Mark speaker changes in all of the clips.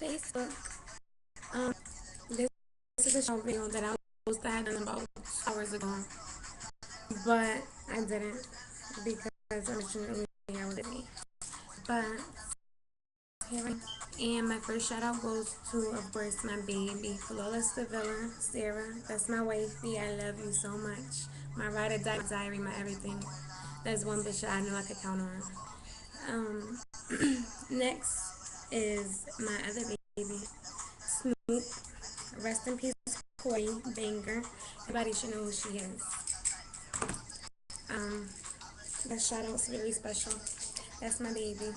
Speaker 1: Facebook. Um, this is a short video that I was supposed to have done about 2 hours ago, but I didn't because unfortunately I was busy. But here I am. And my first shout out goes to, of course, my baby, Flawless Sevilla, Sarah. That's my wifey. I love you so much. My ride or die diary, my everything. That's one bitch that I know I could count on. Um, Next is my other baby, Snoop. Rest in peace, Corey Banger. Everybody should know who she is. Um, that shout out's really special. That's my baby.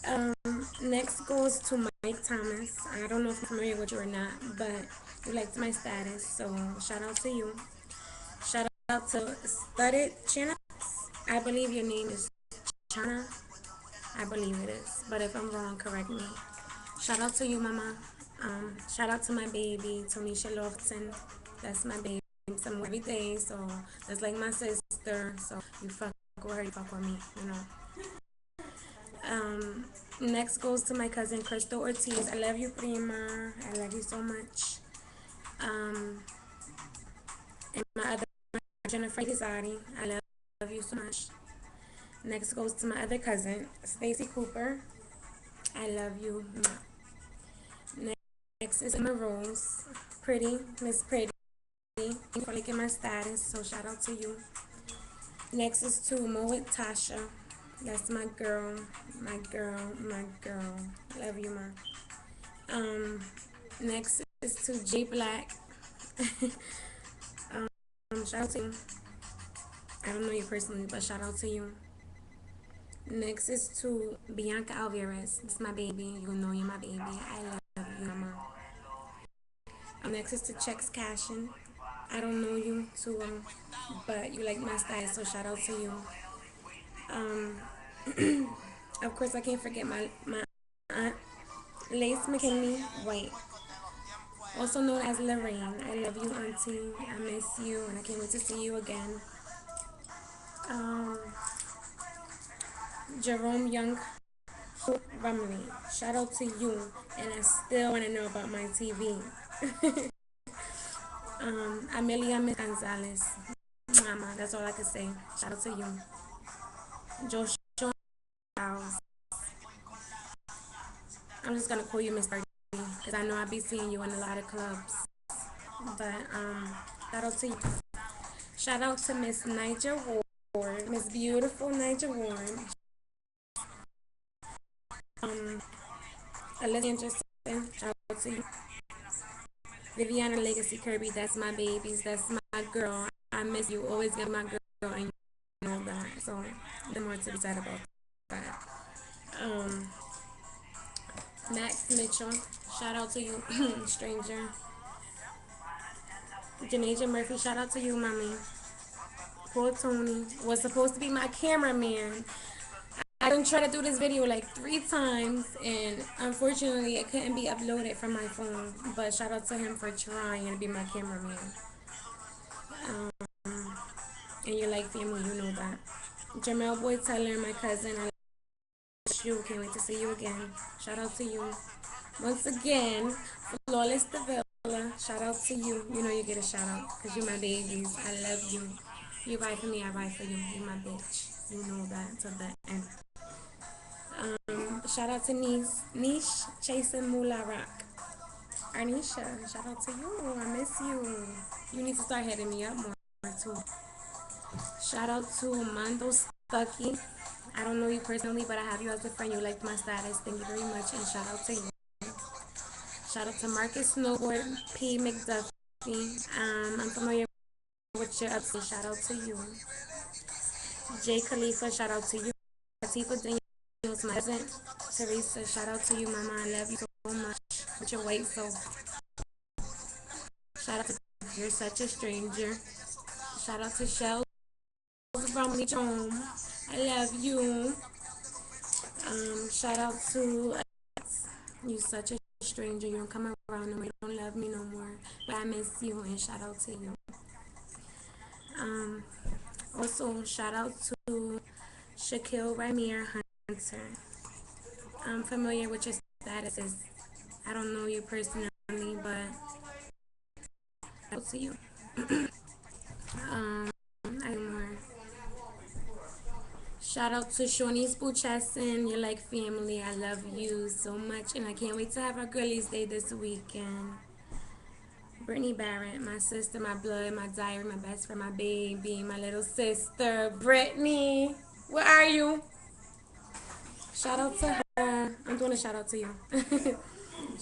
Speaker 1: um, Next goes to Mike Thomas. I don't know if I'm familiar with you or not, but you liked my status, so shout out to you. Shout out to Studded Channel. I believe your name is Chana. I believe it is, but if I'm wrong, correct me. Shout out to you, Mama. Shout out to my baby, Tonisha Lofton. That's my baby. I'm every day, so that's like my sister. So you fuck with her, you fuck with me, you know. Next goes to my cousin Crystal Ortiz. I love you, Prima. I love you so much. Um, and my other Jennifer Izari. I love you so much. Next goes to my other cousin, Stacy Cooper. I love you. Next is Emma Rose. Pretty, Miss Pretty. Thank you for liking my status, so shout out to you. Next is to Moet Tasha. That's my girl, my girl, my girl. Love you, ma. Um, Next is to J Black. Shout out to you. I don't know you personally, but shout out to you. Next is to Bianca Alvarez. It's my baby. You know you're my baby. I love you, mama. Next is to Checks Cashin. I don't know you too, but you like my style, so shout out to you. Um, of course, I can't forget my aunt, Lace McKinney White, also known as Lorraine. I love you, auntie. I miss you, and I can't wait to see you again. Um, Jerome Young Rumley. Shout out to you, and I still want to know about my TV. Amelia Miss Gonzalez. Mama, that's all I can say. Shout out to you. Joshua House. I'm just gonna call you Miss Birdie because I know I be seeing you in a lot of clubs. But shout out to you. Shout out to Miss Niger Ward, Miss Beautiful Niger Ward. Alyssa Anderson. Shout out to you. Viviana Legacy Kirby. That's my babies. That's my girl. I miss you. Always get my girl, and you know that. So no more to be said about that. Max Mitchell. Shout out to you, stranger. Janasia Murphy. Shout out to you, mommy. Poor Tony was supposed to be my cameraman. I done tried to do this video like 3 times, and unfortunately it couldn't be uploaded from my phone. But shout out to him for trying to be my cameraman. And you're like family, you know that. Jamel Boy Teller, my cousin, I love you. Can't wait to see you again. Shout out to you. Once again, Flawless Devilla, shout out to you. You know you get a shout out because you're my babies. I love you. You ride for me, I ride for you. You're my bitch. You know that to the end. Shout out to Niche Chasing Moolah Rock. Arnisha, shout out to you. I miss you. You need to start hitting me up more too. Shout out to Mando Stucky. I don't know you personally, but I have you as a friend. You liked my status. Thank you very much, and shout out to you. Shout out to Marcus Snowboard P. McDuffie. I'm familiar with your update. Shout out to you. Jay Khalifa, shout out to you. Latifa Daniels, my cousin. Teresa, shout out to you, Mama. I love you so much with your white soul. Shout out to You're Such a Stranger. Shout out to Shell from Leech Home. I love you. Shout out to You Such a Stranger. You don't come around no more. You don't love me no more. But I miss you, and shout out to you. Also, shout out to Shaquille Ramir Hunter. I'm familiar with your statuses. I don't know you personally, but out to you. I more. Shout out to Shawnee's Buchesson. You're like family. I love you so much, and I can't wait to have our girlies' day this weekend. Brittany Barrett, my sister, my blood, my diary, my best friend, my baby, my little sister. Brittany, where are you? Shout out to her. I'm doing a shout out to you.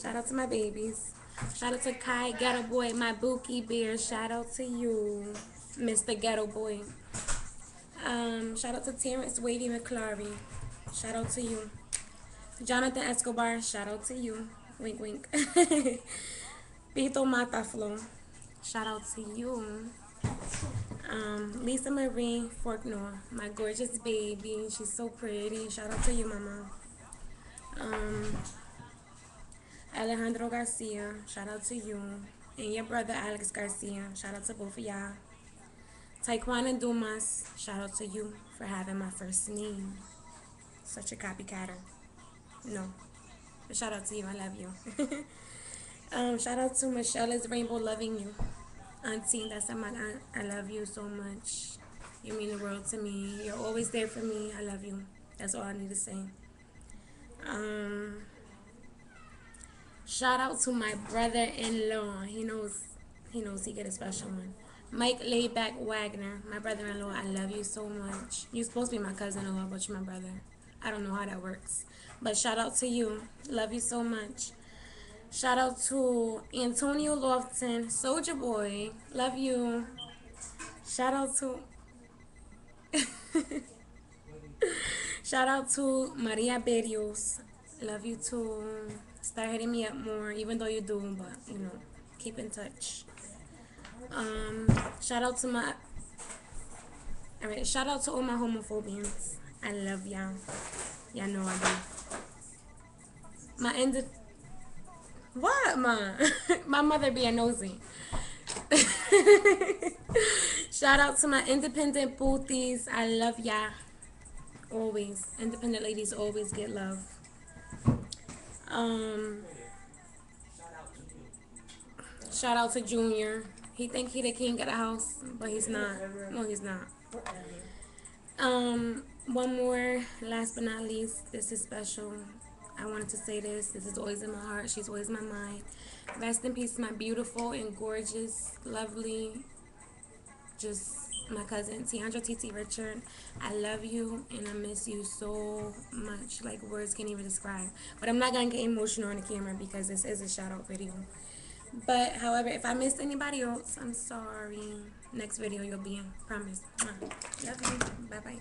Speaker 1: Shout out to my babies. Shout out to Kai, Ghetto Boy, my Bookie Bear. Shout out to you, Mr. Ghetto Boy. Shout out to Terrence Wavy McClary. Shout out to you. Jonathan Escobar. Shout out to you. Wink, wink. Pito Mataflo. Shout out to you. Lisa Marie Forknor, my gorgeous baby. She's so pretty. Shout out to you, mama. Um, Alejandro Garcia. Shout out to you. And your brother Alex Garcia. Shout out to both of y'all. Taekwon Dumas. Shout out to you for having my first name. Such a copycatter. No. But shout out to you. I love you. Shout out to Michelle is Rainbow loving you. Auntie, that's my aunt. I love you so much. You mean the world to me. You're always there for me. I love you. That's all I need to say. Shout out to my brother-in-law. He get a special one. Mike Layback Wagner, my brother-in-law. I love you so much. You're supposed to be my cousin-in-law, but you're my brother. I don't know how that works. But shout out to you. Love you so much. Shout out to Antonio Lofton, Soldier Boy. Love you. Shout out to Shout out to Maria Berrios. Love you too. Start hitting me up more, even though you do, but keep in touch. Shout out to my alright, shout out to all my homophobians. I love y'all. Y'all know I do. My end what, ma? My mother being nosy. Shout out to my independent booties. I love y'all. Always. Independent ladies always get love. Shout out to Junior. He think he the king of the house, but he's not. No, he's not. One more, last but not least, this is special. I wanted to say this. This is always in my heart. She's always in my mind. Rest in peace, my beautiful and gorgeous, lovely, just my cousin, Tiandra Titi Richard. I love you and I miss you so much. Like words can't even describe. But I'm not going to get emotional on the camera because this is a shout out video. But however, if I missed anybody else, I'm sorry. Next video you'll be in. Promise. Love you. Bye bye.